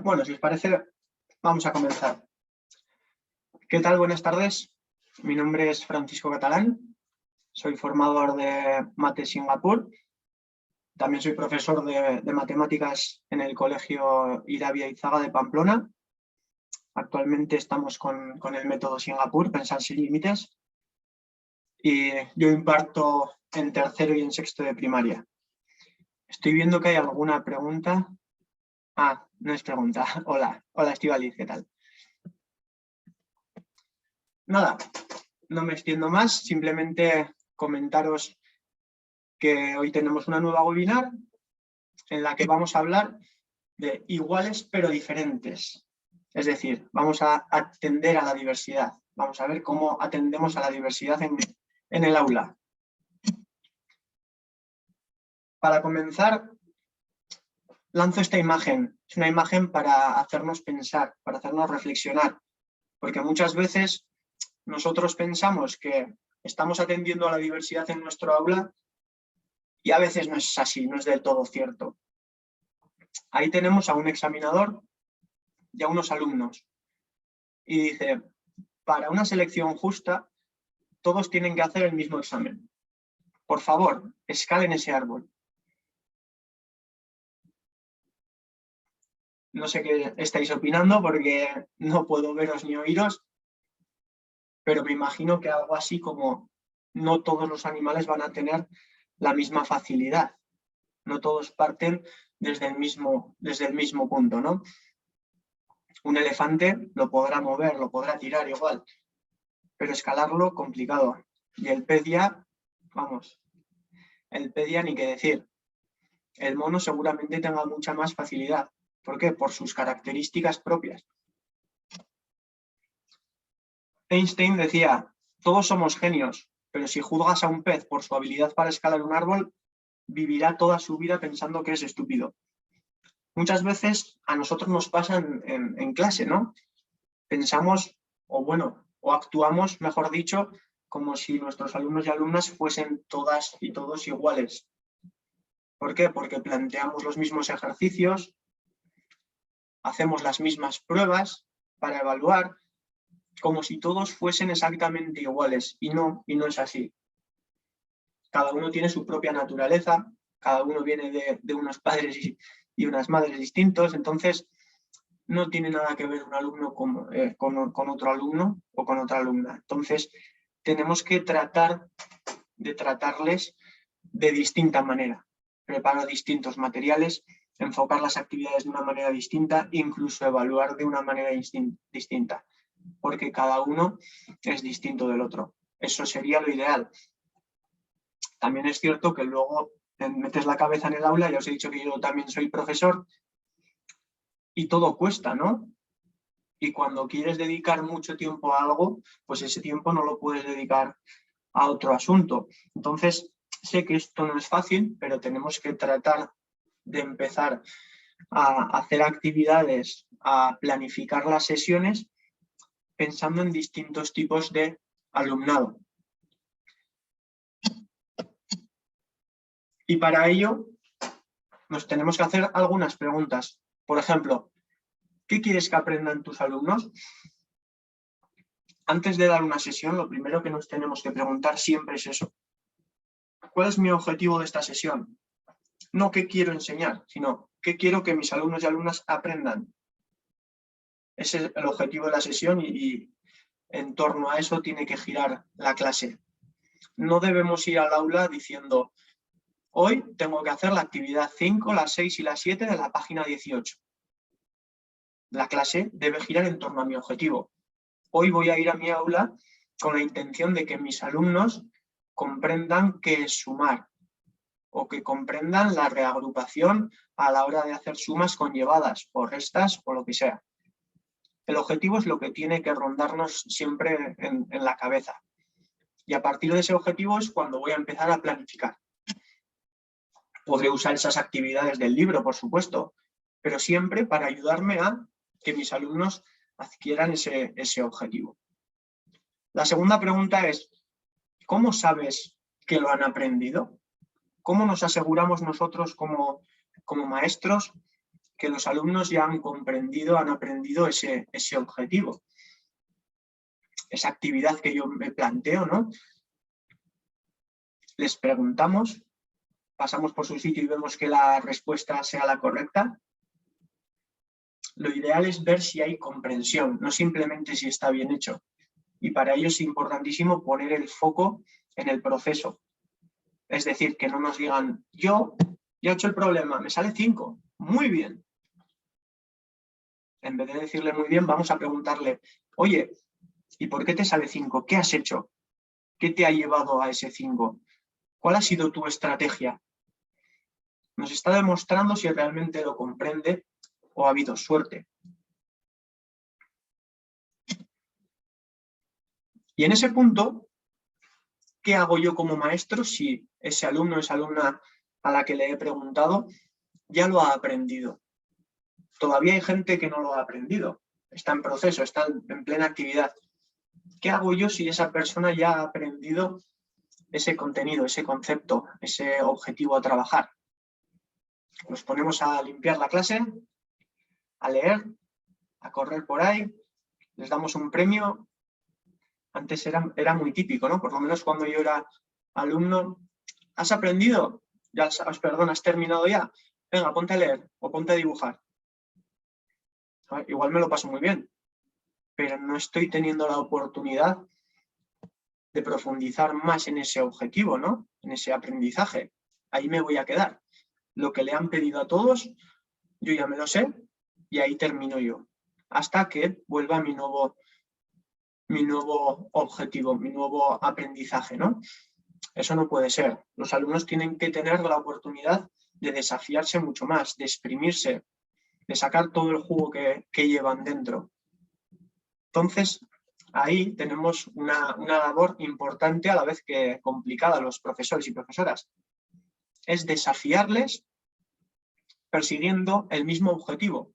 Bueno, si os parece, vamos a comenzar. ¿Qué tal? Buenas tardes. Mi nombre es Francisco Catalán. Soy formador de Mate Singapur. También soy profesor de matemáticas en el Colegio Irabia Izaga de Pamplona. Actualmente estamos con el método Singapur, Pensar sin límites. Y yo imparto en tercero y en sexto de primaria. Estoy viendo que hay alguna pregunta. Ah, no es pregunta. Hola, Estíbaliz, ¿qué tal? Nada, no me extiendo más, simplemente comentaros que hoy tenemos una nueva webinar en la que vamos a hablar de iguales pero diferentes. Es decir, vamos a atender a la diversidad. Vamos a ver cómo atendemos a la diversidad en el aula. Para comenzar, lanzo esta imagen. Es una imagen para hacernos pensar, para hacernos reflexionar. Porque muchas veces nosotros pensamos que estamos atendiendo a la diversidad en nuestro aula y a veces no es así, no es del todo cierto. Ahí tenemos a un examinador y a unos alumnos. Y dice, para una selección justa, todos tienen que hacer el mismo examen. Por favor, escalen ese árbol. No sé qué estáis opinando porque no puedo veros ni oíros, pero me imagino que algo así como no todos los animales van a tener la misma facilidad. No todos parten desde el mismo punto, ¿no? Un elefante lo podrá mover, lo podrá tirar igual, pero escalarlo complicado. Y el pez ya, vamos, el pez ya ni qué decir. El mono seguramente tenga mucha más facilidad. ¿Por qué? Por sus características propias. Einstein decía, todos somos genios, pero si juzgas a un pez por su habilidad para escalar un árbol, vivirá toda su vida pensando que es estúpido. Muchas veces a nosotros nos pasa en clase, ¿no? Pensamos, o actuamos, mejor dicho, como si nuestros alumnos y alumnas fuesen todas y todos iguales. ¿Por qué? Porque planteamos los mismos ejercicios, hacemos las mismas pruebas para evaluar, como si todos fuesen exactamente iguales, y no es así. Cada uno tiene su propia naturaleza, cada uno viene de unos padres y unas madres distintos, entonces no tiene nada que ver un alumno con otro alumno o con otra alumna. Entonces tenemos que tratar de tratarles de distinta manera, preparar distintos materiales, enfocar las actividades de una manera distinta, incluso evaluar de una manera distinta, porque cada uno es distinto del otro. Eso sería lo ideal. También es cierto que luego metes la cabeza en el aula, ya os he dicho que yo también soy profesor, y todo cuesta, ¿no? Y cuando quieres dedicar mucho tiempo a algo, pues ese tiempo no lo puedes dedicar a otro asunto. Entonces, sé que esto no es fácil, pero tenemos que tratar de empezar a hacer actividades, a planificar las sesiones, pensando en distintos tipos de alumnado. Y para ello, nos tenemos que hacer algunas preguntas. Por ejemplo, ¿qué quieres que aprendan tus alumnos? Antes de dar una sesión, lo primero que nos tenemos que preguntar siempre es eso. ¿Cuál es mi objetivo de esta sesión? No qué quiero enseñar, sino qué quiero que mis alumnos y alumnas aprendan. Ese es el objetivo de la sesión y en torno a eso tiene que girar la clase. No debemos ir al aula diciendo, hoy tengo que hacer la actividad 5, las 6 y las 7 de la página 18. La clase debe girar en torno a mi objetivo. Hoy voy a ir a mi aula con la intención de que mis alumnos comprendan qué es sumar o que comprendan la reagrupación a la hora de hacer sumas conllevadas o restas o lo que sea. El objetivo es lo que tiene que rondarnos siempre en la cabeza. Y a partir de ese objetivo es cuando voy a empezar a planificar. Podré usar esas actividades del libro, por supuesto, pero siempre para ayudarme a que mis alumnos adquieran ese objetivo. La segunda pregunta es, ¿cómo sabes que lo han aprendido? ¿Cómo nos aseguramos nosotros como maestros que los alumnos ya han comprendido, han aprendido ese objetivo, esa actividad que yo me planteo, ¿no? Les preguntamos, pasamos por su sitio y vemos que la respuesta sea la correcta. Lo ideal es ver si hay comprensión, no simplemente si está bien hecho. Y para ello es importantísimo poner el foco en el proceso. Es decir, que no nos digan, yo ya he hecho el problema, me sale 5, muy bien. En vez de decirle muy bien, vamos a preguntarle, oye, ¿y por qué te sale 5? ¿Qué has hecho? ¿Qué te ha llevado a ese 5? ¿Cuál ha sido tu estrategia? Nos está demostrando si realmente lo comprende o ha habido suerte. Y en ese punto, ¿qué hago yo como maestro si ese alumno o esa alumna a la que le he preguntado ya lo ha aprendido? Todavía hay gente que no lo ha aprendido, está en proceso, está en plena actividad. ¿Qué hago yo si esa persona ya ha aprendido ese contenido, ese concepto, ese objetivo a trabajar? Nos ponemos a limpiar la clase, a leer, a correr por ahí, les damos un premio. Antes era muy típico, ¿no? Por lo menos cuando yo era alumno. ¿Has aprendido? Perdón, ¿has terminado ya? Venga, ponte a leer o ponte a dibujar. Igual me lo paso muy bien, pero no estoy teniendo la oportunidad de profundizar más en ese objetivo, ¿no? En ese aprendizaje. Ahí me voy a quedar. Lo que le han pedido a todos, yo ya me lo sé y ahí termino yo. Hasta que vuelva mi nuevo objetivo, mi nuevo aprendizaje, ¿no? Eso no puede ser. Los alumnos tienen que tener la oportunidad de desafiarse mucho más, de exprimirse, de sacar todo el jugo que llevan dentro. Entonces, ahí tenemos una labor importante a la vez que complicada, los profesores y profesoras. Es desafiarles persiguiendo el mismo objetivo.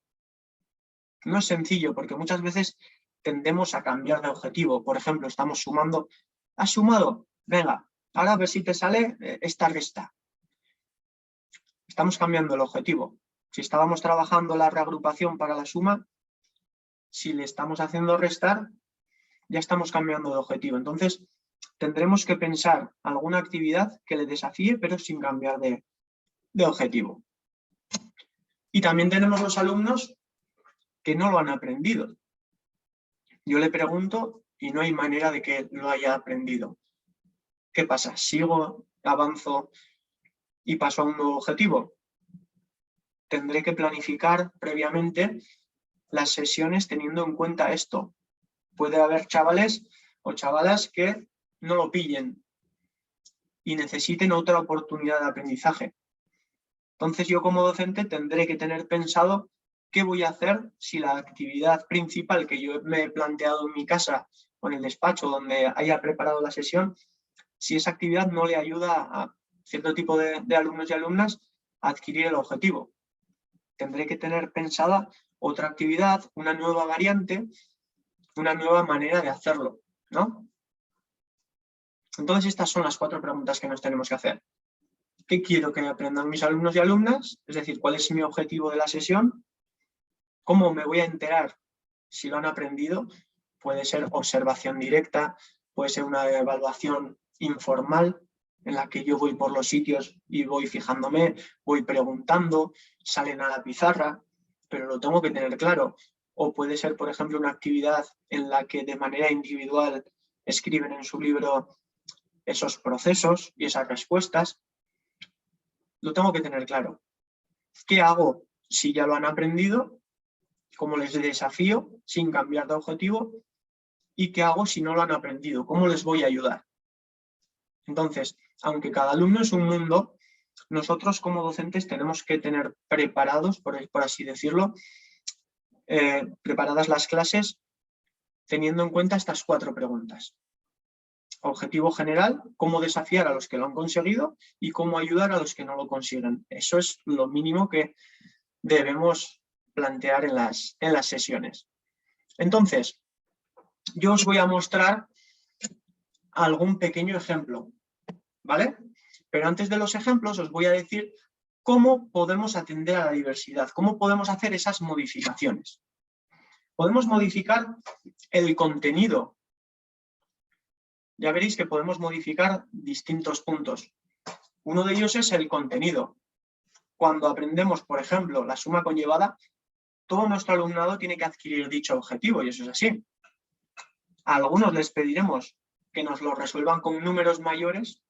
No es sencillo porque muchas veces tendemos a cambiar de objetivo. Por ejemplo, estamos sumando. ¿Has sumado? Venga, ahora a ver si te sale esta resta. Estamos cambiando el objetivo. Si estábamos trabajando la reagrupación para la suma, si le estamos haciendo restar, ya estamos cambiando de objetivo. Entonces, tendremos que pensar alguna actividad que le desafíe, pero sin cambiar de objetivo. Y también tenemos los alumnos que no lo han aprendido. Yo le pregunto y no hay manera de que lo haya aprendido. ¿Qué pasa? ¿Sigo, avanzo y paso a un nuevo objetivo? Tendré que planificar previamente las sesiones teniendo en cuenta esto. Puede haber chavales o chavalas que no lo pillen y necesiten otra oportunidad de aprendizaje. Entonces yo como docente tendré que tener pensado qué voy a hacer si la actividad principal que yo me he planteado en mi casa o en el despacho donde haya preparado la sesión, si esa actividad no le ayuda a cierto tipo de alumnos y alumnas a adquirir el objetivo. Tendré que tener pensada otra actividad, una nueva variante, una nueva manera de hacerlo, ¿no? Entonces estas son las 4 preguntas que nos tenemos que hacer. ¿Qué quiero que aprendan mis alumnos y alumnas? Es decir, ¿cuál es mi objetivo de la sesión? ¿Cómo me voy a enterar si lo han aprendido? Puede ser observación directa, puede ser una evaluación informal en la que yo voy por los sitios y voy fijándome, voy preguntando, salen a la pizarra, pero lo tengo que tener claro. O puede ser, por ejemplo, una actividad en la que de manera individual escriben en su libro esos procesos y esas respuestas. Lo tengo que tener claro. ¿Qué hago si ya lo han aprendido? ¿Cómo les desafío sin cambiar de objetivo? ¿Y qué hago si no lo han aprendido? ¿Cómo les voy a ayudar? Entonces, aunque cada alumno es un mundo, nosotros como docentes tenemos que tener preparados, por así decirlo, preparadas las clases teniendo en cuenta estas 4 preguntas. Objetivo general, cómo desafiar a los que lo han conseguido y cómo ayudar a los que no lo consiguen. Eso es lo mínimo que debemos plantear en las sesiones. Entonces, yo os voy a mostrar algún pequeño ejemplo, ¿vale? Pero antes de los ejemplos os voy a decir ¿Cómo podemos atender a la diversidad? ¿Cómo podemos hacer esas modificaciones? Podemos modificar el contenido. Ya veréis que podemos modificar distintos puntos. Uno de ellos es el contenido. Cuando aprendemos, por ejemplo, la suma conllevada, todo nuestro alumnado tiene que adquirir dicho objetivo, y eso es así. A algunos les pediremos que nos lo resuelvan con números mayores,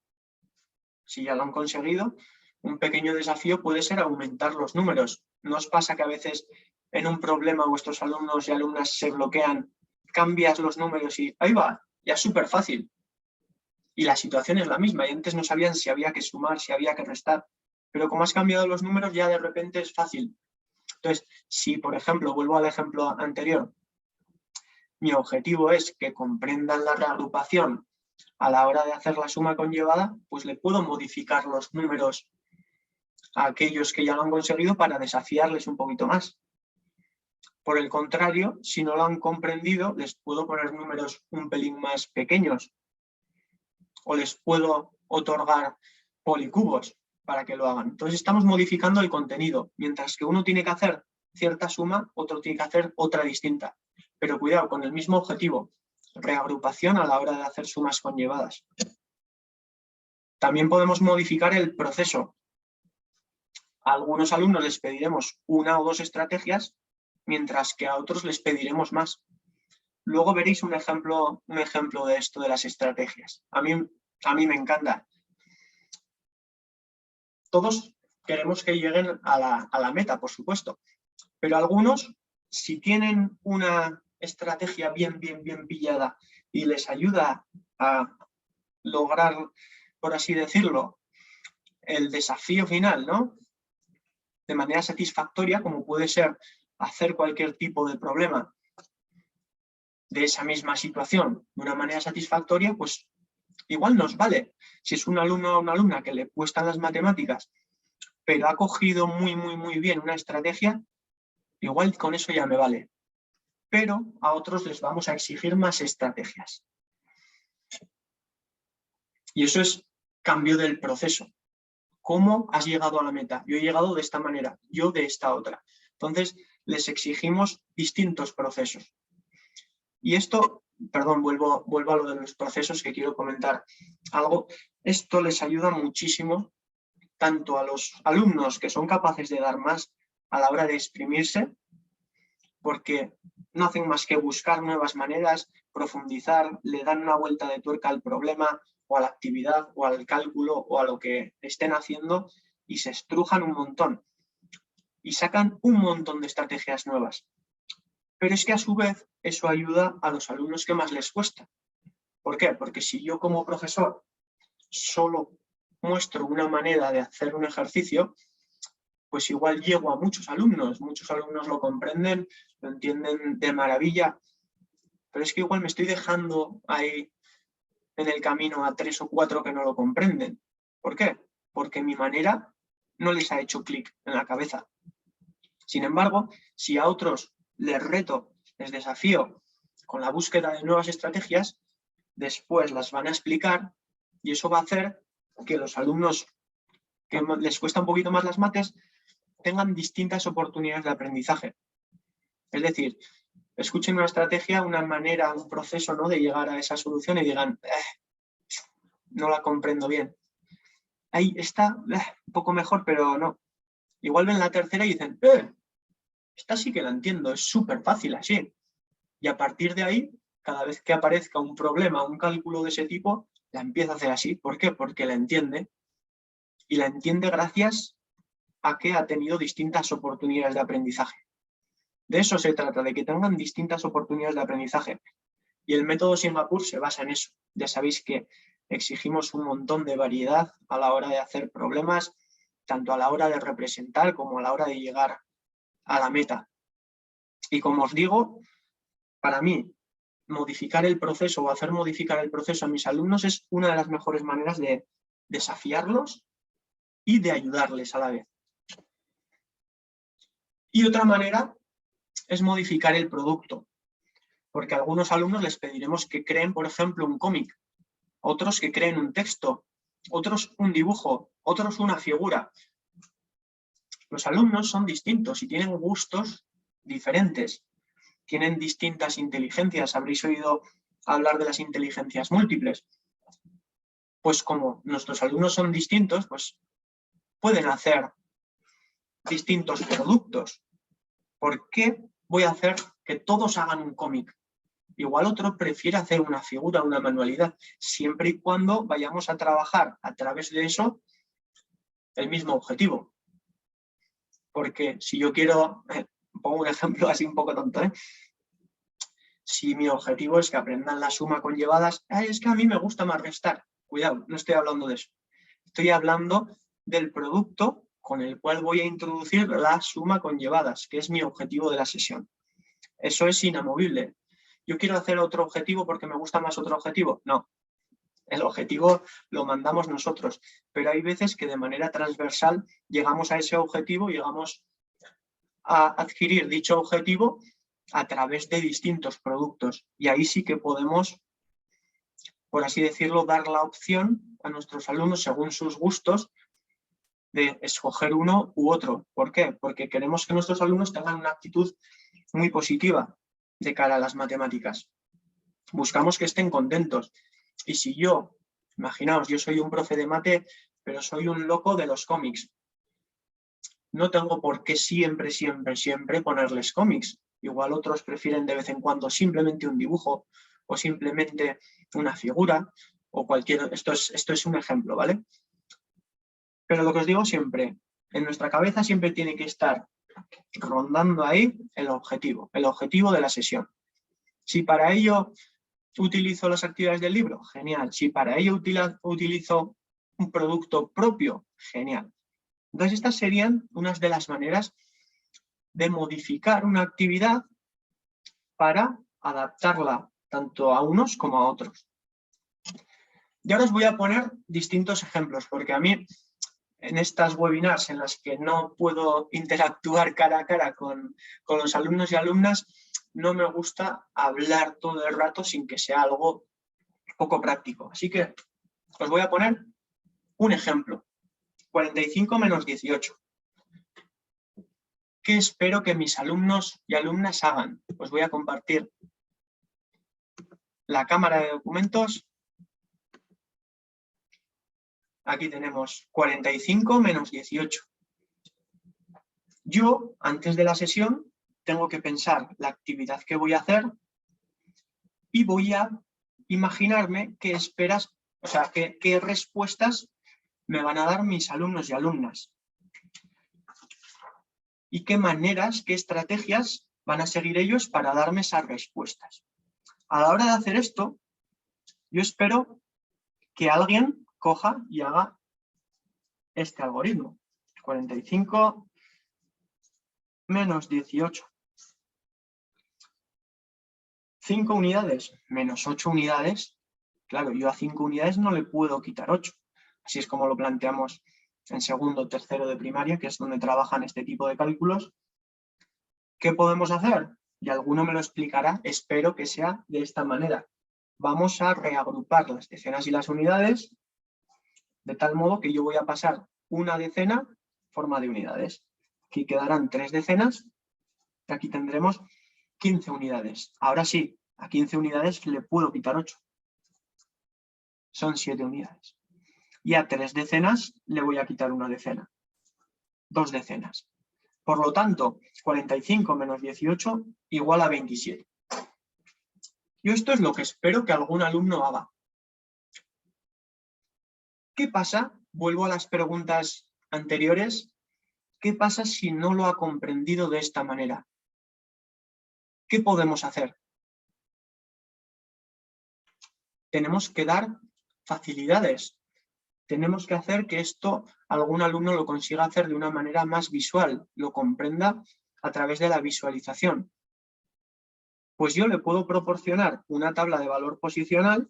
si ya lo han conseguido. Un pequeño desafío puede ser aumentar los números. ¿No os pasa que a veces en un problema vuestros alumnos y alumnas se bloquean, cambias los números y ahí va, ya es súper fácil? Y la situación es la misma, y antes no sabían si había que sumar, si había que restar, pero como has cambiado los números ya de repente es fácil. Entonces, si por ejemplo, vuelvo al ejemplo anterior, mi objetivo es que comprendan la reagrupación a la hora de hacer la suma conllevada, pues le puedo modificar los números a aquellos que ya lo han conseguido para desafiarles un poquito más. Por el contrario, si no lo han comprendido, les puedo poner números un pelín más pequeños o les puedo otorgar policubos para que lo hagan. Entonces estamos modificando el contenido. Mientras que uno tiene que hacer cierta suma, otro tiene que hacer otra distinta. Pero cuidado, con el mismo objetivo, reagrupación a la hora de hacer sumas conllevadas. También podemos modificar el proceso. A algunos alumnos les pediremos una o dos estrategias, mientras que a otros les pediremos más. Luego veréis un ejemplo de esto de las estrategias. A mí me encanta. Todos queremos que lleguen a la meta, por supuesto, pero algunos, si tienen una estrategia bien pillada y les ayuda a lograr, por así decirlo, el desafío final, ¿no?, de manera satisfactoria, como puede ser hacer cualquier tipo de problema de esa misma situación de una manera satisfactoria, pues igual nos vale. Si es un alumno o una alumna que le cuestan las matemáticas, pero ha cogido muy bien una estrategia, igual con eso ya me vale. Pero a otros les vamos a exigir más estrategias. Y eso es cambio del proceso. ¿Cómo has llegado a la meta? Yo he llegado de esta manera, yo de esta otra. Entonces, les exigimos distintos procesos. Y esto, perdón, vuelvo a lo de los procesos, que quiero comentar algo. Esto les ayuda muchísimo tanto a los alumnos que son capaces de dar más a la hora de exprimirse, porque no hacen más que buscar nuevas maneras, profundizar, le dan una vuelta de tuerca al problema o a la actividad o al cálculo o a lo que estén haciendo y se estrujan un montón y sacan un montón de estrategias nuevas. Pero es que a su vez eso ayuda a los alumnos que más les cuesta. ¿Por qué? Porque si yo como profesor solo muestro una manera de hacer un ejercicio, pues igual llego a muchos alumnos lo comprenden, lo entienden de maravilla, pero es que igual me estoy dejando ahí en el camino a 3 o 4 que no lo comprenden. ¿Por qué? Porque mi manera no les ha hecho clic en la cabeza. Sin embargo, si a otros les reto, les desafío con la búsqueda de nuevas estrategias, después las van a explicar y eso va a hacer que los alumnos que les cuesta un poquito más las mates tengan distintas oportunidades de aprendizaje. Es decir, escuchen una estrategia, una manera, un proceso, ¿no?, de llegar a esa solución y digan, no la comprendo bien. Ahí está, un poco mejor, pero no. Igual ven la tercera y dicen, esta sí que la entiendo, es súper fácil así. Y a partir de ahí, cada vez que aparezca un problema, un cálculo de ese tipo, la empieza a hacer así. ¿Por qué? Porque la entiende. Y la entiende gracias a que ha tenido distintas oportunidades de aprendizaje. De eso se trata, de que tengan distintas oportunidades de aprendizaje. Y el método Singapur se basa en eso. Ya sabéis que exigimos un montón de variedad a la hora de hacer problemas, tanto a la hora de representar como a la hora de llegar a la meta. Y como os digo, para mí, modificar el proceso o hacer modificar el proceso a mis alumnos es una de las mejores maneras de desafiarlos y de ayudarles a la vez. Y otra manera es modificar el producto, porque a algunos alumnos les pediremos que creen, por ejemplo, un cómic, otros que creen un texto, otros un dibujo, otros una figura. Los alumnos son distintos y tienen gustos diferentes. Tienen distintas inteligencias. Habréis oído hablar de las inteligencias múltiples. Pues como nuestros alumnos son distintos, pues pueden hacer distintos productos. ¿Por qué voy a hacer que todos hagan un cómic? Igual otro prefiere hacer una figura, una manualidad, siempre y cuando vayamos a trabajar a través de eso el mismo objetivo. Porque si yo quiero, pongo un ejemplo así un poco tonto, si mi objetivo es que aprendan la suma con llevadas, es que a mí me gusta más restar. Cuidado, no estoy hablando de eso. Estoy hablando del producto con el cual voy a introducir la suma con llevadas, que es mi objetivo de la sesión. Eso es inamovible. ¿Yo quiero hacer otro objetivo porque me gusta más otro objetivo? No. El objetivo lo mandamos nosotros, pero hay veces que de manera transversal llegamos a ese objetivo, llegamos a adquirir dicho objetivo a través de distintos productos. Y ahí sí que podemos, por así decirlo, dar la opción a nuestros alumnos según sus gustos de escoger uno u otro. ¿Por qué? Porque queremos que nuestros alumnos tengan una actitud muy positiva de cara a las matemáticas. Buscamos que estén contentos. Y si yo, imaginaos, yo soy un profe de mate, pero soy un loco de los cómics. No tengo por qué siempre ponerles cómics. Igual otros prefieren de vez en cuando simplemente un dibujo o simplemente una figura o cualquier... Esto es un ejemplo, ¿vale? Pero lo que os digo siempre, en nuestra cabeza siempre tiene que estar rondando ahí el objetivo de la sesión. Si para ello utilizo las actividades del libro, genial. Si para ello utilizo un producto propio, genial. Entonces estas serían unas de las maneras de modificar una actividad para adaptarla tanto a unos como a otros. Y ahora os voy a poner distintos ejemplos, porque a mí en estas webinars en las que no puedo interactuar cara a cara con los alumnos y alumnas, no me gusta hablar todo el rato sin que sea algo poco práctico. Así que os voy a poner un ejemplo. 45 menos 18. ¿Qué espero que mis alumnos y alumnas hagan? Os voy a compartir la cámara de documentos. Aquí tenemos 45 menos 18. Yo, antes de la sesión, tengo que pensar la actividad que voy a hacer y voy a imaginarme qué esperas, o sea, qué respuestas me van a dar mis alumnos y alumnas. Y qué maneras, qué estrategias van a seguir ellos para darme esas respuestas. A la hora de hacer esto, yo espero que alguien coja y haga este algoritmo. 45 menos 18. 5 unidades menos 8 unidades. Claro, yo a 5 unidades no le puedo quitar 8. Así es como lo planteamos en segundo o tercero de primaria, que es donde trabajan este tipo de cálculos. ¿Qué podemos hacer? Y alguno me lo explicará, espero que sea de esta manera. Vamos a reagrupar las decenas y las unidades de tal modo que yo voy a pasar una decena en forma de unidades. Aquí quedarán 3 decenas y aquí tendremos 15 unidades. Ahora sí, a 15 unidades le puedo quitar 8. Son 7 unidades. Y a 3 decenas le voy a quitar una decena. 2 decenas. Por lo tanto, 45 menos 18 igual a 27. Y esto es lo que espero que algún alumno haga. ¿Qué pasa? Vuelvo a las preguntas anteriores. ¿Qué pasa si no lo ha comprendido de esta manera? ¿Qué podemos hacer? Tenemos que dar facilidades. Tenemos que hacer que esto algún alumno lo consiga hacer de una manera más visual, lo comprenda a través de la visualización. Pues yo le puedo proporcionar una tabla de valor posicional.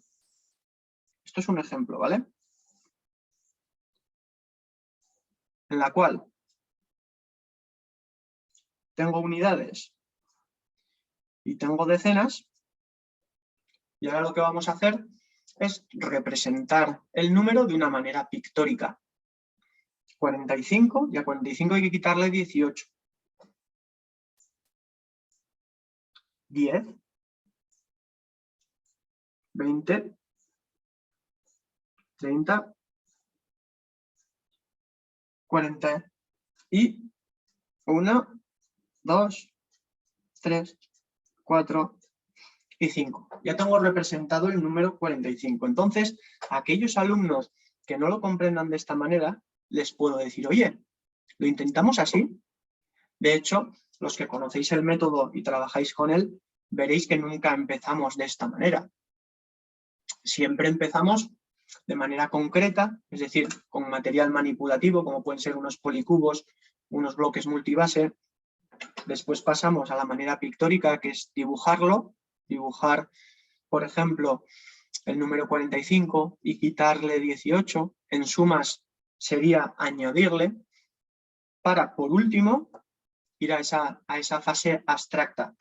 Esto es un ejemplo, ¿vale? En la cual tengo unidades y tengo decenas. Y ahora lo que vamos a hacer es representar el número de una manera pictórica. 45, y a 45 hay que quitarle 18. 10, 20, 30, 40 y 1, 2, 3, 4 y 5. Ya tengo representado el número 45. Entonces, a aquellos alumnos que no lo comprendan de esta manera, les puedo decir, oye, ¿lo intentamos así? De hecho, los que conocéis el método y trabajáis con él, veréis que nunca empezamos de esta manera. Siempre empezamos de manera concreta, es decir, con material manipulativo, como pueden ser unos policubos, unos bloques multibase. Después pasamos a la manera pictórica, que es dibujarlo, dibujar, por ejemplo, el número 45 y quitarle 18. En sumas sería añadirle, para, por último, ir a esa fase abstracta.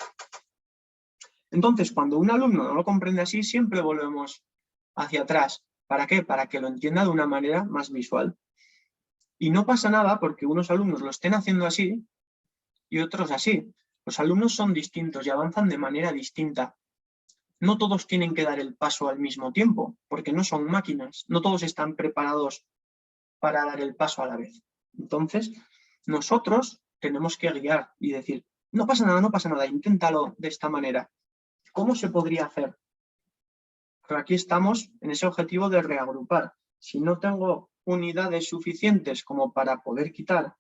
Entonces, cuando un alumno no lo comprende así, siempre volvemos hacia atrás. ¿Para qué? Para que lo entienda de una manera más visual. Y no pasa nada porque unos alumnos lo estén haciendo así y otros así. Los alumnos son distintos y avanzan de manera distinta. No todos tienen que dar el paso al mismo tiempo, porque no son máquinas. No todos están preparados para dar el paso a la vez. Entonces, nosotros tenemos que guiar y decir, no pasa nada, inténtalo de esta manera. ¿Cómo se podría hacer? Pero aquí estamos en ese objetivo de reagrupar. Si no tengo unidades suficientes como para poder quitar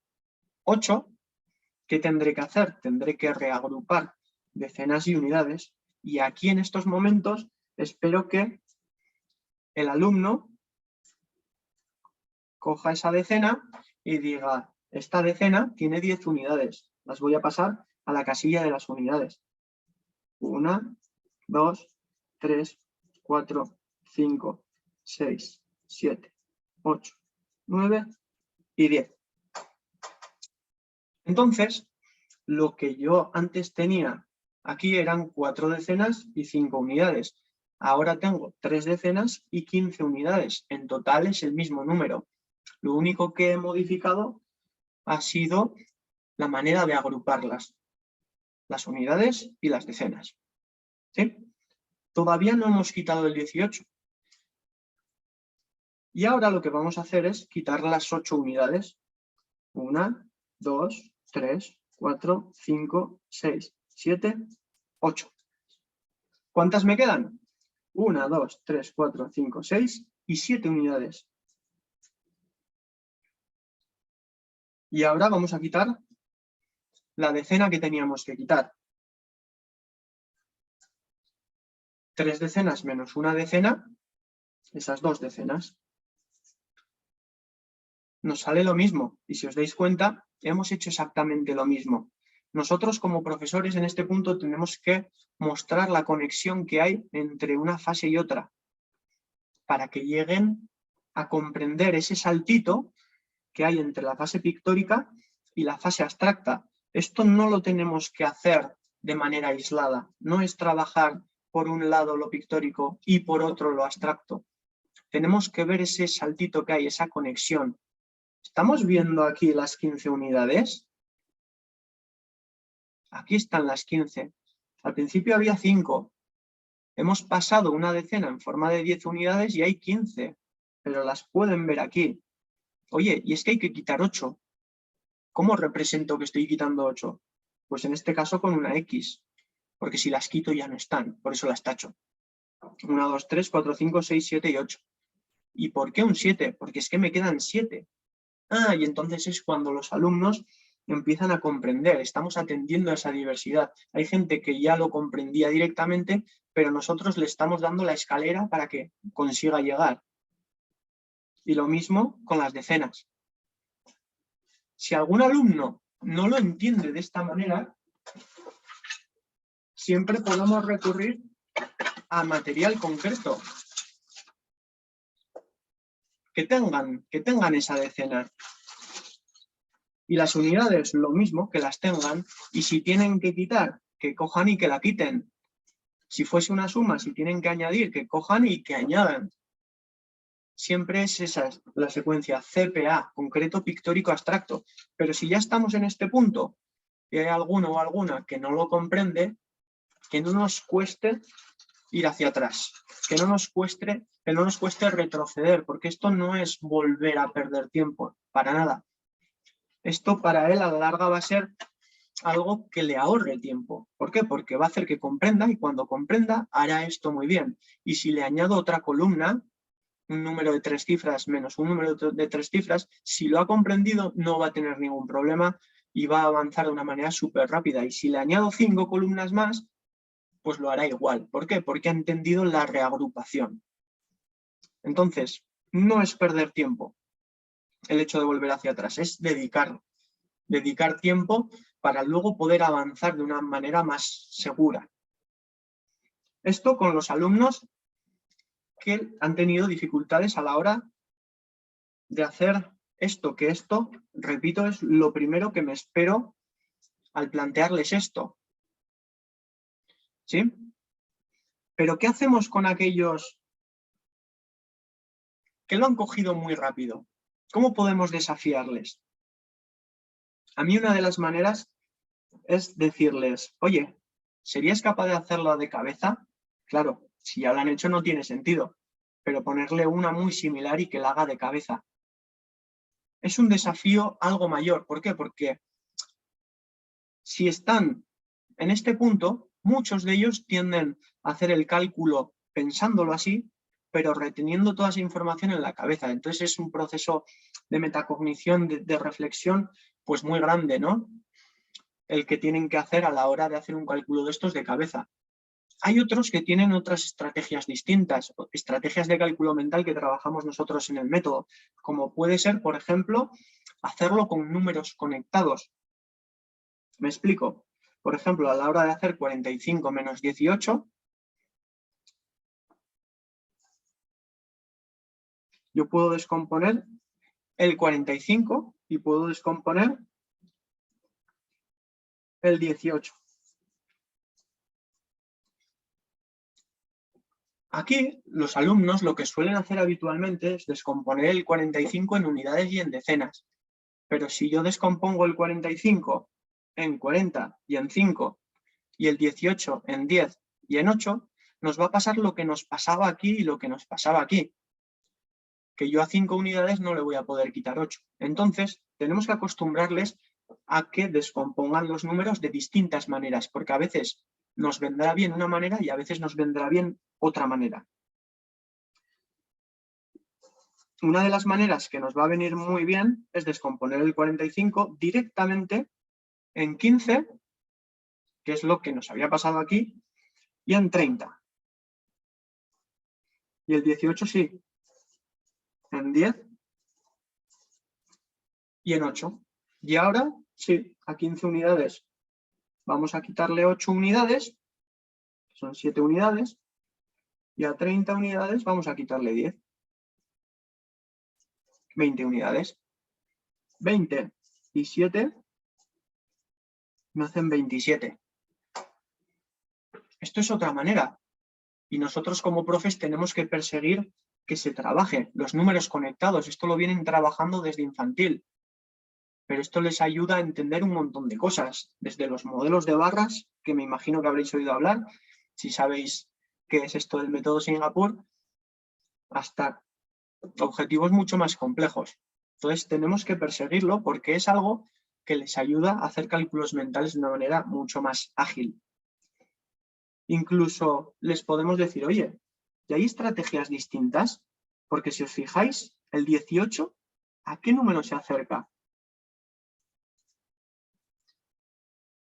8, ¿qué tendré que hacer? Tendré que reagrupar decenas y unidades. Y aquí en estos momentos espero que el alumno coja esa decena y diga, esta decena tiene 10 unidades. Las voy a pasar a la casilla de las unidades. 1, 2, 3, 4, 5, 6, 7, 8, 9 y 10. Entonces, lo que yo antes tenía aquí eran 4 decenas y 5 unidades. Ahora tengo 3 decenas y 15 unidades. En total es el mismo número. Lo único que he modificado ha sido la manera de agruparlas, las unidades y las decenas. ¿Sí? Todavía no hemos quitado el 18. Y ahora lo que vamos a hacer es quitar las 8 unidades. 1, 2, 3, 4, 5, 6, 7, 8. ¿Cuántas me quedan? 1, 2, 3, 4, 5, 6 y 7 unidades. Y ahora vamos a quitar la decena que teníamos que quitar. 3 decenas menos una decena, esas 2 decenas. Nos sale lo mismo. Y si os dais cuenta, hemos hecho exactamente lo mismo. Nosotros como profesores en este punto tenemos que mostrar la conexión que hay entre una fase y otra, para que lleguen a comprender ese saltito que hay entre la fase pictórica y la fase abstracta. Esto no lo tenemos que hacer de manera aislada. No es trabajar por un lado lo pictórico y por otro lo abstracto. Tenemos que ver ese saltito que hay, esa conexión. ¿Estamos viendo aquí las 15 unidades? Aquí están las 15. Al principio había 5. Hemos pasado una decena en forma de 10 unidades y hay 15. Pero las pueden ver aquí. Oye, y es que hay que quitar 8. ¿Cómo represento que estoy quitando 8? Pues en este caso con una X. Porque si las quito ya no están. Por eso las tacho. 1, 2, 3, 4, 5, 6, 7 y 8. ¿Y por qué un 7? Porque es que me quedan 7. Y entonces es cuando los alumnos empiezan a comprender, estamos atendiendo a esa diversidad. Hay gente que ya lo comprendía directamente, pero nosotros le estamos dando la escalera para que consiga llegar. Y lo mismo con las decenas. Si algún alumno no lo entiende de esta manera, siempre podemos recurrir a material concreto. Que tengan esa decena. Y las unidades, lo mismo, que las tengan. Y si tienen que quitar, que cojan y que la quiten. Si fuese una suma, si tienen que añadir, que cojan y que añadan. siempre es esa la secuencia CPA, concreto, pictórico, abstracto. Pero si ya estamos en este punto y hay alguno o alguna que no lo comprende, que no nos cueste ir hacia atrás, que no nos cueste retroceder, porque esto no es volver a perder tiempo, para nada. Esto para él a la larga va a ser algo que le ahorre tiempo. ¿Por qué? Porque va a hacer que comprenda y cuando comprenda hará esto muy bien. Y si le añado otra columna, un número de 3 cifras menos un número de 3 cifras, si lo ha comprendido no va a tener ningún problema y va a avanzar de una manera súper rápida. Y si le añado 5 columnas más, pues lo hará igual. ¿Por qué? Porque ha entendido la reagrupación. Entonces, no es perder tiempo el hecho de volver hacia atrás, es dedicar tiempo para luego poder avanzar de una manera más segura. Esto con los alumnos que han tenido dificultades a la hora de hacer esto, que esto, repito, es lo primero que me espero al plantearles esto. ¿Sí? Pero ¿qué hacemos con aquellos que lo han cogido muy rápido? ¿Cómo podemos desafiarles? A mí una de las maneras es decirles, oye, ¿serías capaz de hacerlo de cabeza? Claro, si ya lo han hecho no tiene sentido, pero ponerle una muy similar y que la haga de cabeza. Es un desafío algo mayor. ¿Por qué? Porque si están en este punto, muchos de ellos tienden a hacer el cálculo pensándolo así, pero reteniendo toda esa información en la cabeza. Entonces es un proceso de metacognición, de reflexión, pues muy grande, ¿no? El que tienen que hacer a la hora de hacer un cálculo de estos de cabeza. Hay otros que tienen otras estrategias distintas, estrategias de cálculo mental que trabajamos nosotros en el método, como puede ser, por ejemplo, hacerlo con números conectados. Me explico. Por ejemplo, a la hora de hacer 45 menos 18, yo puedo descomponer el 45 y puedo descomponer el 18. Aquí los alumnos lo que suelen hacer habitualmente es descomponer el 45 en unidades y en decenas. Pero si yo descompongo el 45 en 40 y en 5 y el 18 en 10 y en 8, nos va a pasar lo que nos pasaba aquí y lo que nos pasaba aquí. Que yo a 5 unidades no le voy a poder quitar 8. Entonces, tenemos que acostumbrarles a que descompongan los números de distintas maneras, porque a veces nos vendrá bien una manera y a veces nos vendrá bien otra manera. Una de las maneras que nos va a venir muy bien es descomponer el 45 directamente en 15, que es lo que nos había pasado aquí, y en 30. Y el 18 sí, en 10 y en 8. Y ahora sí, a 15 unidades vamos a quitarle 8 unidades, son 7 unidades, y a 30 unidades vamos a quitarle 10. 20 unidades. 20 y 7 me hacen 27. Esto es otra manera. Y nosotros como profes tenemos que perseguir que se trabaje los números conectados. Esto lo vienen trabajando desde infantil. Pero esto les ayuda a entender un montón de cosas. Desde los modelos de barras, que me imagino que habréis oído hablar, si sabéis qué es esto del método Singapur, hasta objetivos mucho más complejos. Entonces tenemos que perseguirlo porque es algo que les ayuda a hacer cálculos mentales de una manera mucho más ágil. Incluso les podemos decir, oye, ¿y hay estrategias distintas? Porque si os fijáis, el 18, ¿a qué número se acerca?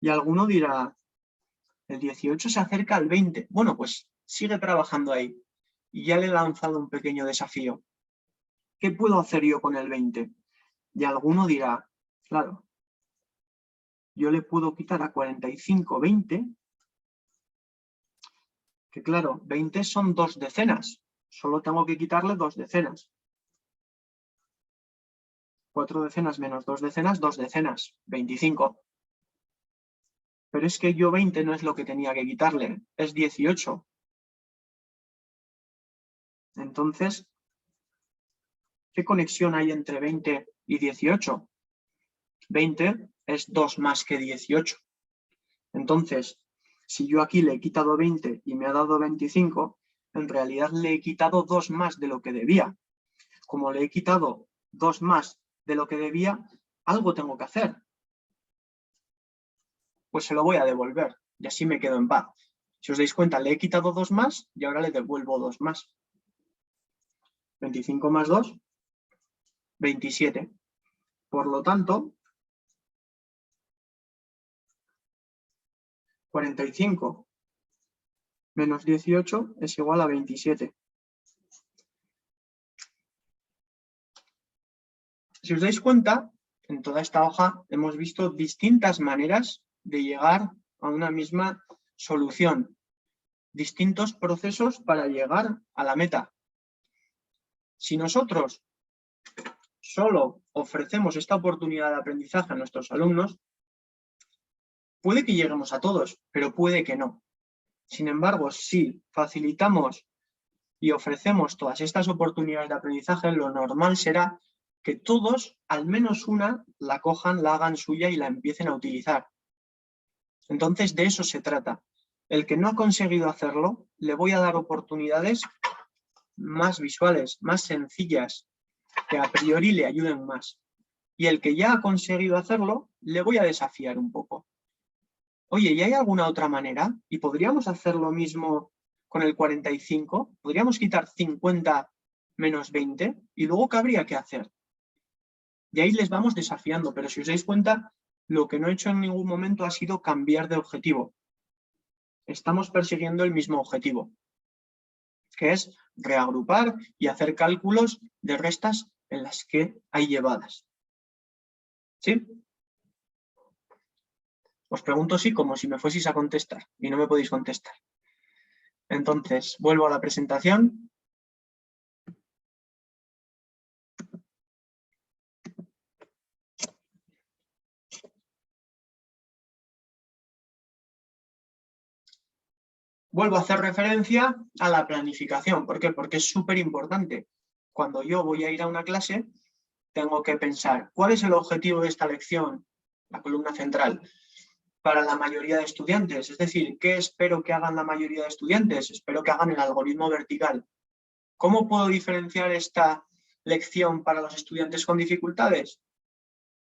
Y alguno dirá, el 18 se acerca al 20. Bueno, pues sigue trabajando ahí. Y ya le he lanzado un pequeño desafío. ¿Qué puedo hacer yo con el 20? Y alguno dirá, claro, yo le puedo quitar a 45 20, que claro, 20 son 2 decenas. Solo tengo que quitarle 2 decenas. 4 decenas menos 2 decenas, 2 decenas, 25. Pero es que yo 20 no es lo que tenía que quitarle, es 18. Entonces, ¿Qué conexión hay entre 20 y 18? 20 es 2 más que 18. Entonces, si yo aquí le he quitado 20 y me ha dado 25, en realidad le he quitado 2 más de lo que debía. Como le he quitado 2 más de lo que debía, algo tengo que hacer. Pues se lo voy a devolver y así me quedo en paz. Si os dais cuenta, le he quitado 2 más y ahora le devuelvo 2 más. 25 más 2, 27. Por lo tanto, 45 menos 18 es igual a 27. Si os dais cuenta, en toda esta hoja hemos visto distintas maneras de llegar a una misma solución, distintos procesos para llegar a la meta. Si nosotros solo ofrecemos esta oportunidad de aprendizaje a nuestros alumnos, puede que lleguemos a todos, pero puede que no. Sin embargo, si facilitamos y ofrecemos todas estas oportunidades de aprendizaje, lo normal será que todos, al menos una, la cojan, la hagan suya y la empiecen a utilizar. Entonces, de eso se trata. El que no ha conseguido hacerlo, le voy a dar oportunidades más visuales, más sencillas, que a priori le ayuden más. Y el que ya ha conseguido hacerlo, le voy a desafiar un poco. Oye, ¿y hay alguna otra manera? ¿Y podríamos hacer lo mismo con el 45? ¿Podríamos quitar 50 menos 20? ¿Y luego qué habría que hacer? Y ahí les vamos desafiando, pero si os dais cuenta, lo que no he hecho en ningún momento ha sido cambiar de objetivo. Estamos persiguiendo el mismo objetivo, que es reagrupar y hacer cálculos de restas en las que hay llevadas. ¿Sí? Os pregunto sí como si me fueseis a contestar y no me podéis contestar. Entonces, vuelvo a la presentación. Vuelvo a hacer referencia a la planificación. ¿Por qué? Porque es súper importante. Cuando yo voy a ir a una clase, tengo que pensar cuál es el objetivo de esta lección, la columna central, para la mayoría de estudiantes. Es decir, ¿qué espero que hagan la mayoría de estudiantes? Espero que hagan el algoritmo vertical. ¿Cómo puedo diferenciar esta lección para los estudiantes con dificultades?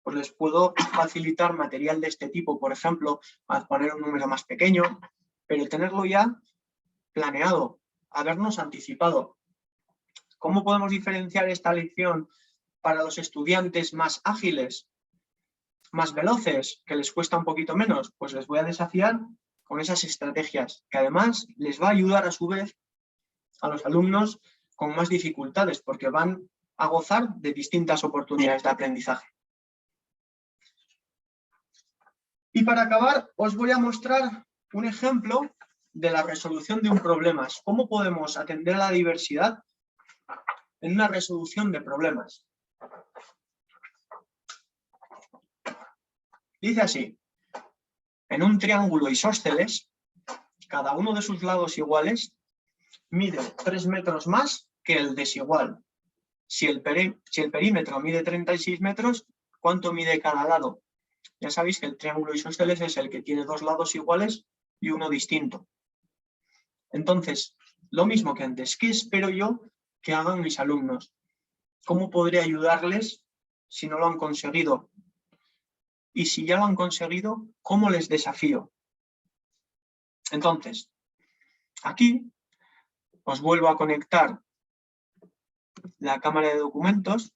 Pues les puedo facilitar material de este tipo, por ejemplo, a poner un número más pequeño, pero tenerlo ya planeado, habernos anticipado. ¿Cómo podemos diferenciar esta lección para los estudiantes más ágiles, más veloces, que les cuesta un poquito menos? Pues les voy a desafiar con esas estrategias, que además les va a ayudar a su vez a los alumnos con más dificultades, porque van a gozar de distintas oportunidades de aprendizaje. Y para acabar, os voy a mostrar un ejemplo de la resolución de un problema. ¿Cómo podemos atender a la diversidad en una resolución de problemas? Dice así: en un triángulo isósceles, cada uno de sus lados iguales mide 3 metros más que el desigual. Si el perímetro mide 36 metros, ¿cuánto mide cada lado? Ya sabéis que el triángulo isósceles es el que tiene 2 lados iguales y uno distinto. Entonces, lo mismo que antes, ¿qué espero yo que hagan mis alumnos? ¿Cómo podré ayudarles si no lo han conseguido? Y si ya lo han conseguido, ¿cómo les desafío? Entonces, aquí os vuelvo a conectar la cámara de documentos.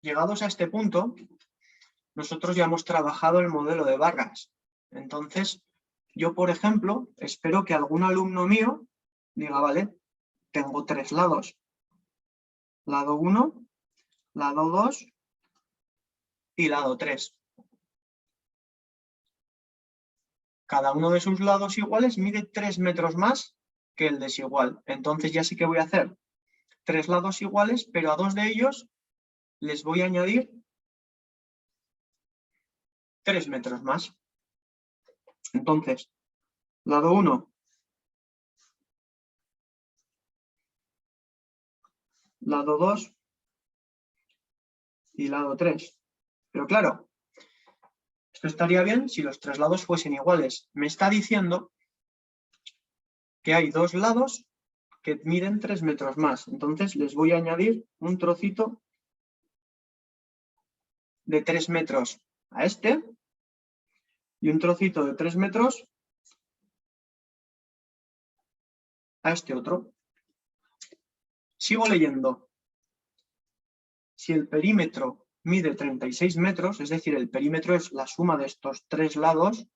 Llegados a este punto, nosotros ya hemos trabajado el modelo de barras. Entonces, yo, por ejemplo, espero que algún alumno mío diga, vale, tengo 3 lados. Lado 1, lado 2 y lado 3. Cada uno de sus lados iguales mide 3 metros más que el desigual. Entonces ya sí que voy a hacer 3 lados iguales, pero a 2 de ellos les voy a añadir 3 metros más. Entonces, lado 1, lado 2 y lado 3. Pero claro, esto estaría bien si los tres lados fuesen iguales. Me está diciendo que hay dos lados que miden 3 metros más. Entonces les voy a añadir un trocito de 3 metros a este y un trocito de 3 metros a este otro. Sigo leyendo. Si el perímetro mide 36 metros, es decir, el perímetro es la suma de estos tres lados,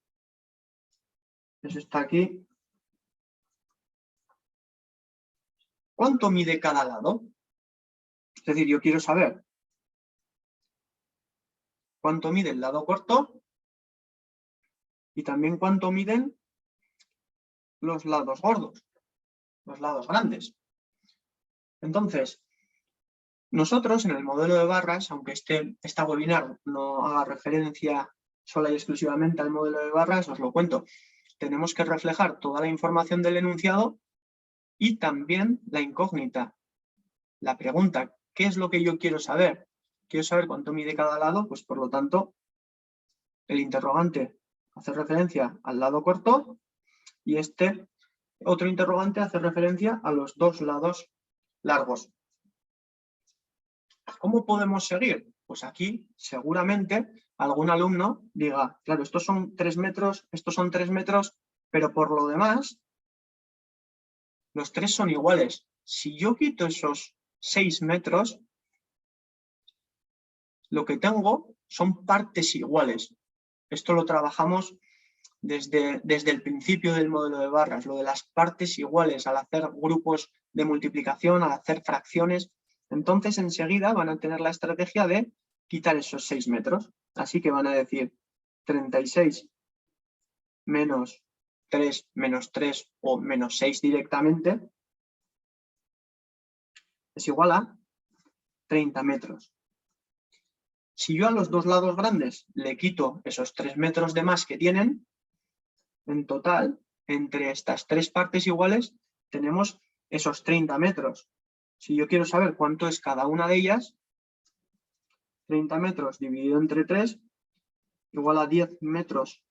eso está aquí. ¿Cuánto mide cada lado? Es decir, yo quiero saber cuánto mide el lado corto y también cuánto miden los lados gordos, los lados grandes. Entonces, nosotros en el modelo de barras, aunque esta webinar no haga referencia sola y exclusivamente al modelo de barras, os lo cuento, tenemos que reflejar toda la información del enunciado y también la incógnita, la pregunta, ¿qué es lo que yo quiero saber? Quiero saber cuánto mide cada lado, pues por lo tanto, el interrogante hace referencia al lado corto y este otro interrogante hace referencia a los dos lados largos. ¿Cómo podemos seguir? Pues aquí seguramente algún alumno diga, claro, estos son 3 metros, estos son 3 metros, pero por lo demás, los tres son iguales. Si yo quito esos 6 metros, lo que tengo son partes iguales. Esto lo trabajamos desde el principio del modelo de barras, lo de las partes iguales, al hacer grupos de multiplicación, al hacer fracciones. Entonces, enseguida van a tener la estrategia de quitar esos 6 metros. Así que van a decir 36 menos 3 menos 3 o menos 6 directamente es igual a 30 metros. Si yo a los dos lados grandes le quito esos 3 metros de más que tienen, en total, entre estas tres partes iguales, tenemos esos 30 metros. Si yo quiero saber cuánto es cada una de ellas, 30 metros dividido entre 3 igual a 10 metros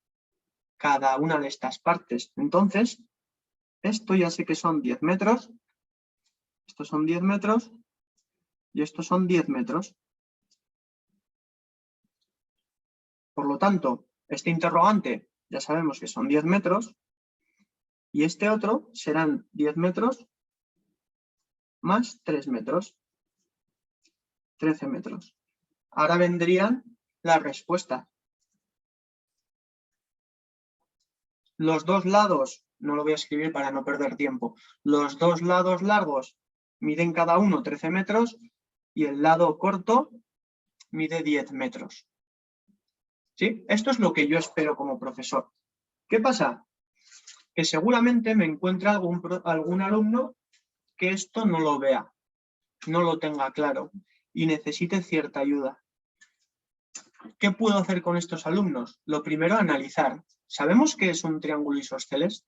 cada una de estas partes. Entonces, esto ya sé que son 10 metros, estos son 10 metros y estos son 10 metros. Por lo tanto, este interrogante ya sabemos que son 10 metros y este otro serán 10 metros más 3 metros, 13 metros. Ahora vendrían las respuestas. Los dos lados, no lo voy a escribir para no perder tiempo, los dos lados largos miden cada uno 13 metros y el lado corto mide 10 metros. ¿Sí? Esto es lo que yo espero como profesor. ¿Qué pasa? Que seguramente me encuentre algún alumno que esto no lo vea, no lo tenga claro y necesite cierta ayuda. ¿Qué puedo hacer con estos alumnos? Lo primero, analizar. ¿Sabemos qué es un triángulo isósceles?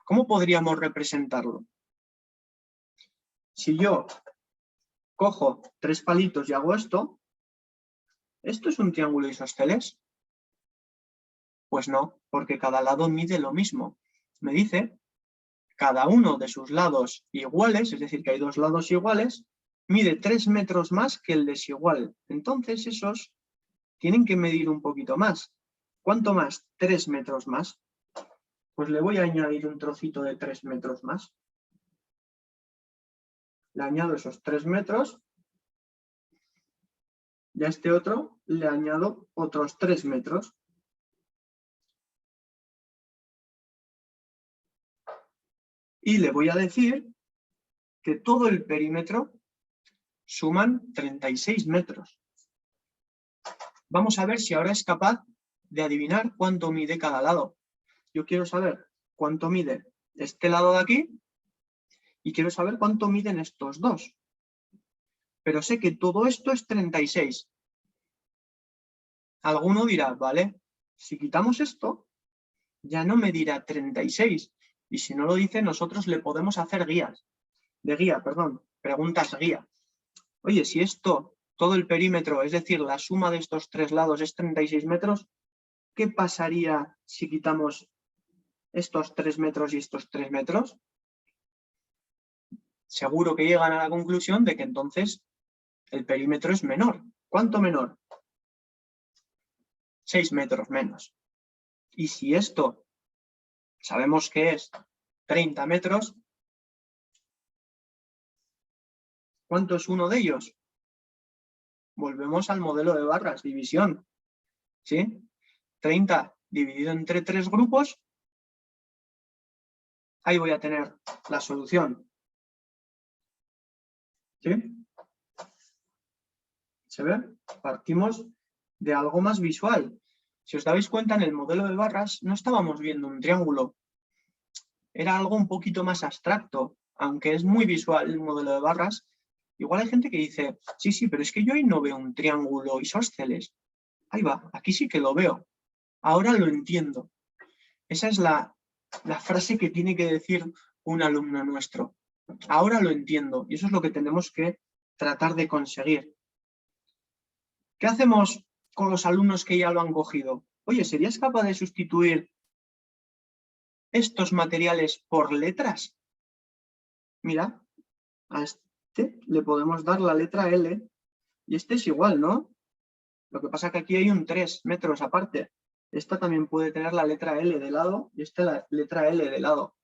¿Cómo podríamos representarlo? Si yo cojo 3 palitos y hago esto es un triángulo isósceles? Pues no, porque cada lado mide lo mismo. Me dice cada uno de sus lados iguales, es decir, que hay dos lados iguales, mide 3 metros más que el desigual. Entonces esos tienen que medir un poquito más. ¿Cuánto más? 3 metros más. Pues le voy a añadir un trocito de 3 metros más. Le añado esos 3 metros y a este otro le añado otros 3 metros. Y le voy a decir que todo el perímetro suman 36 metros. Vamos a ver si ahora es capaz de adivinar cuánto mide cada lado. Yo quiero saber cuánto mide este lado de aquí y quiero saber cuánto miden estos dos. Pero sé que todo esto es 36. Alguno dirá, vale, si quitamos esto, ya no me dirá 36. Y si no lo dice, nosotros le podemos hacer guía. preguntas guía. Oye, si esto, todo el perímetro, es decir, la suma de estos tres lados es 36 metros, ¿qué pasaría si quitamos estos 3 metros y estos 3 metros? Seguro que llegan a la conclusión de que entonces el perímetro es menor. ¿Cuánto menor? 6 metros menos. Y si esto sabemos que es 30 metros, ¿cuánto es uno de ellos? Volvemos al modelo de barras, división. ¿Sí? 30 dividido entre 3 grupos, ahí voy a tener la solución. ¿Sí? ¿Se ve? Partimos de algo más visual. Si os dais cuenta, en el modelo de barras no estábamos viendo un triángulo. Era algo un poquito más abstracto, aunque es muy visual el modelo de barras. Igual hay gente que dice, sí, pero es que yo ahí no veo un triángulo isósceles. Ahí va, aquí sí que lo veo. Ahora lo entiendo. Esa es la frase que tiene que decir un alumno nuestro. Ahora lo entiendo y eso es lo que tenemos que tratar de conseguir. ¿Qué hacemos con los alumnos que ya lo han cogido? Oye, ¿serías capaz de sustituir estos materiales por letras? Mira, a este le podemos dar la letra L y este es igual, ¿no? Lo que pasa es que aquí hay un 3 metros aparte. Esta también puede tener la letra L de lado y esta la letra L de lado.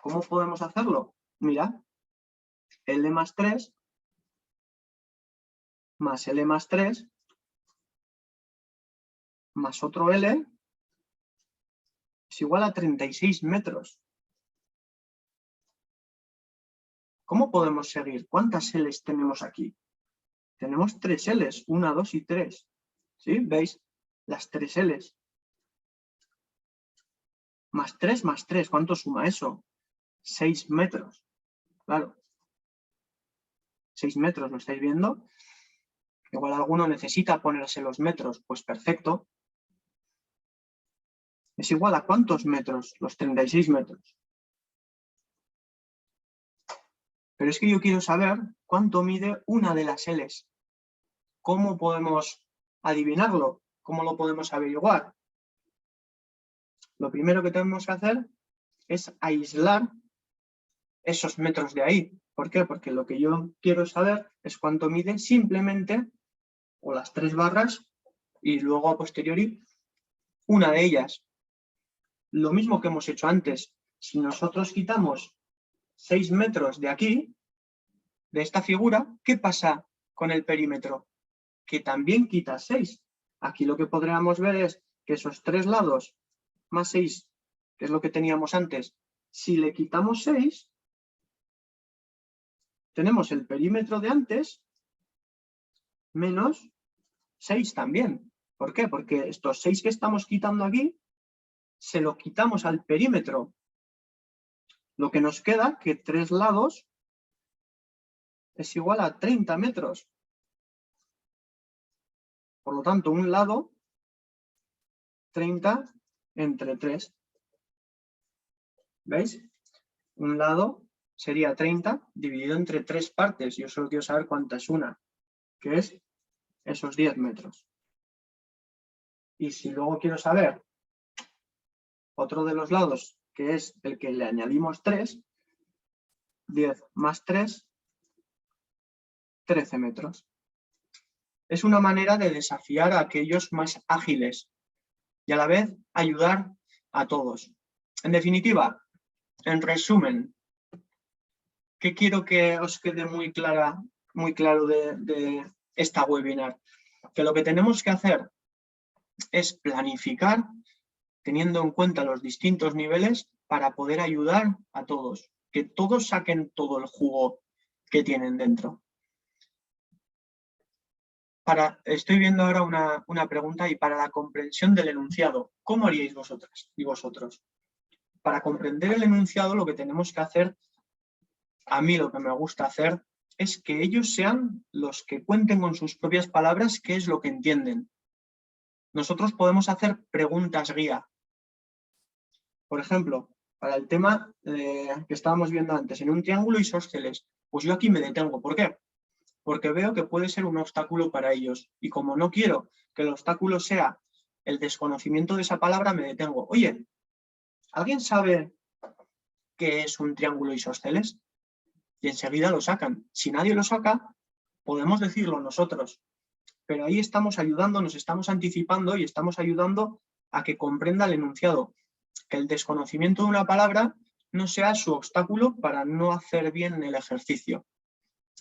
¿Cómo podemos hacerlo? Mira, L más 3 más L más 3 más otro L es igual a 36 metros. ¿Cómo podemos seguir? ¿Cuántas L's tenemos aquí? Tenemos 3 L's, 1, 2 y 3. ¿Sí? ¿Veis? Las 3 L's. Más 3, ¿cuánto suma eso? 6 metros. Claro. 6 metros, ¿lo estáis viendo? Igual alguno necesita ponerse los metros. Pues perfecto. ¿Es igual a cuántos metros? Los 36 metros. Pero es que yo quiero saber cuánto mide una de las L's. ¿Cómo podemos adivinarlo? ¿Cómo lo podemos averiguar? Lo primero que tenemos que hacer es aislar esos metros de ahí. ¿Por qué? Porque lo que yo quiero saber es cuánto mide simplemente, o las 3 barras, y luego a posteriori, una de ellas. Lo mismo que hemos hecho antes. Si nosotros quitamos 6 metros de aquí, de esta figura, ¿qué pasa con el perímetro? Que también quita 6. Aquí lo que podríamos ver es que esos 3 lados más 6, que es lo que teníamos antes, si le quitamos 6, tenemos el perímetro de antes menos 6 también. ¿Por qué? Porque estos 6 que estamos quitando aquí, se lo quitamos al perímetro. Lo que nos queda, que 3 lados es igual a 30 metros. Por lo tanto, un lado, 30 entre 3. ¿Veis? Un lado sería 30 dividido entre 3 partes. Yo solo quiero saber cuánta es una, que es esos 10 metros. Y si luego quiero saber otro de los lados, que es el que le añadimos 3, 10 más 3, 13 metros. Es una manera de desafiar a aquellos más ágiles y a la vez ayudar a todos. En definitiva, en resumen, ¿qué quiero que os quede muy claro de esta webinar? Que lo que tenemos que hacer es planificar teniendo en cuenta los distintos niveles para poder ayudar a todos, que todos saquen todo el jugo que tienen dentro. Estoy viendo ahora una pregunta, y para la comprensión del enunciado, ¿cómo haríais vosotras y vosotros? Para comprender el enunciado lo que tenemos que hacer, a mí lo que me gusta hacer, es que ellos sean los que cuenten con sus propias palabras qué es lo que entienden. Nosotros podemos hacer preguntas guía. Por ejemplo, para el tema que estábamos viendo antes, en un triángulo isósceles, Pues yo aquí me detengo. ¿Por qué? Porque veo que puede ser un obstáculo para ellos. Y como no quiero que el obstáculo sea el desconocimiento de esa palabra, me detengo. Oye, ¿alguien sabe qué es un triángulo isósceles? Y enseguida lo sacan. Si nadie lo saca, podemos decirlo nosotros. Pero ahí estamos ayudando, nos estamos anticipando y estamos ayudando a que comprenda el enunciado. Que el desconocimiento de una palabra no sea su obstáculo para no hacer bien el ejercicio.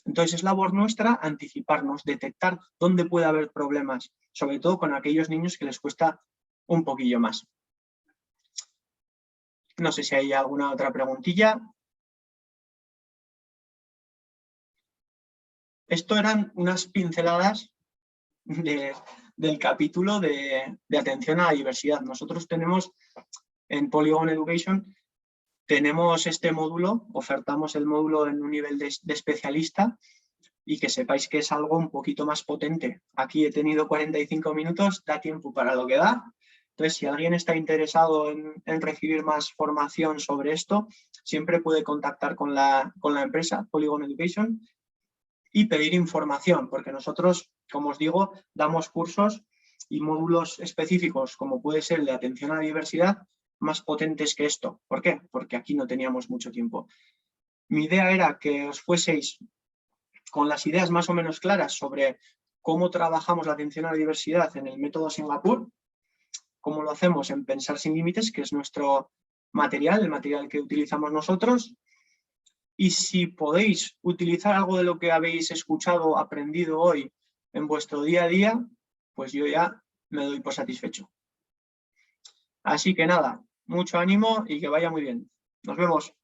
Entonces es labor nuestra anticiparnos, detectar dónde puede haber problemas, sobre todo con aquellos niños que les cuesta un poquillo más. No sé si hay alguna otra preguntilla. Esto eran unas pinceladas del capítulo de atención a la diversidad. Nosotros tenemos en Polygon Education, tenemos este módulo, ofertamos el módulo en un nivel de especialista y que sepáis que es algo un poquito más potente. Aquí he tenido 45 minutos, da tiempo para lo que da. Entonces, si alguien está interesado en recibir más formación sobre esto, siempre puede contactar con la empresa Polygon Education y pedir información, porque nosotros, como os digo, damos cursos y módulos específicos, como puede ser el de atención a la diversidad, más potentes que esto. ¿Por qué? Porque aquí no teníamos mucho tiempo. Mi idea era que os fueseis con las ideas más o menos claras sobre cómo trabajamos la atención a la diversidad en el método Singapur, cómo lo hacemos en Pensar sin Límites, que es nuestro material, el material que utilizamos nosotros, y si podéis utilizar algo de lo que habéis escuchado, aprendido hoy en vuestro día a día, pues yo ya me doy por satisfecho. Así que nada, mucho ánimo y que vaya muy bien. Nos vemos.